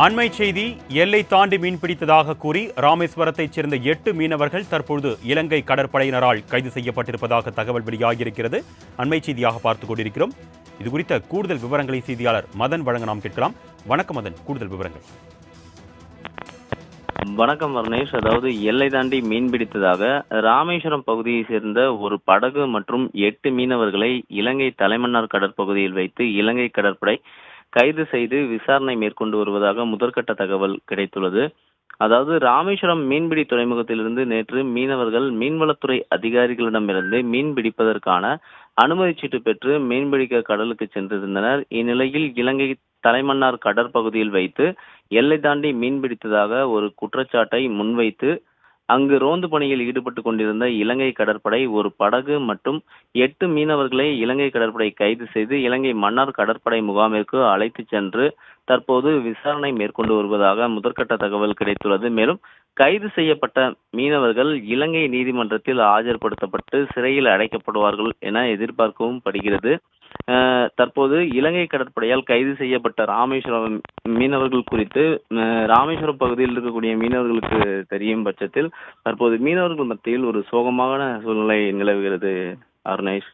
அண்மை செய்தி. எல்லை தாண்டி மீன்பிடித்ததாக கூறி ராமேஸ்வரத்தைச் சேர்ந்த 8 மீனவர்கள் தற்பொழுது இலங்கை கடற்படையினரால் கைது செய்யப்பட்டிருப்பதாக தகவல் வெளியாகியிருக்கிறது. அண்மை செய்தியாக பார்த்துக் கொண்டிருக்கிறோம். இதுகுறித்த கூடுதல் விவரங்களை செய்தியாளர் மதன் வழங்க நாம் கேட்கலாம். வணக்கம் மதன், கூடுதல் விவரங்கள். வணக்கம் வர்ணேஷ். அதாவது எல்லை தாண்டி மீன்பிடித்ததாக ராமேஸ்வரம் பகுதியை சேர்ந்த ஒரு படகு மற்றும் 8 மீனவர்களை இலங்கை தலைமன்னார் கடற்பகுதியில் வைத்து இலங்கை கடற்படை கைது செய்து விசாரணை மேற்கொண்டு வருவதாக முதற்கட்ட தகவல் கிடைத்துள்ளது. அதாவது ராமேஸ்வரம் மீன்பிடி துறைமுகத்திலிருந்து நேற்று மீனவர்கள் மீன்வளத்துறை அதிகாரிகளிடமிருந்து மீன் பிடிப்பதற்கான அனுமதி சீட்டு பெற்று மீன்பிடிக்க கடலுக்கு சென்றிருந்தனர். இந்நிலையில் இலங்கை தலைமன்னார் கடற்பகுதியில் வைத்து எல்லை தாண்டி மீன்பிடித்ததாக ஒரு குற்றச்சாட்டை முன்வைத்து அங்கு ரோந்து பணியில் ஈடுபட்டு கொண்டிருந்த இலங்கை கடற்படை ஒரு படகு மற்றும் 8 மீனவர்களை இலங்கை கடற்படை கைது செய்து இலங்கை மன்னார் கடற்படை முகாமிற்கு அழைத்து சென்று தற்போது விசாரணை மேற்கொண்டு வருவதாக முதற்கட்ட தகவல் கிடைத்துள்ளது. மேலும் கைது செய்யப்பட்ட மீனவர்கள் இலங்கை நீதிமன்றத்தில் ஆஜர்படுத்தப்பட்டு சிறையில் அடைக்கப்படுவார்கள் என எதிர்பார்க்கவும் படுகிறது. தற்போது இலங்கை கடற்படையால் கைது செய்யப்பட்ட ராமேஸ்வரம் மீனவர்கள் குறித்து ராமேஸ்வரம் பகுதியில் இருக்கக்கூடிய மீனவர்களுக்கு தெரியும் பட்சத்தில் தற்போது மீனவர்கள் மத்தியில் ஒரு சோகமான சூழ்நிலை நிலவுகிறது. அருணேஷ்.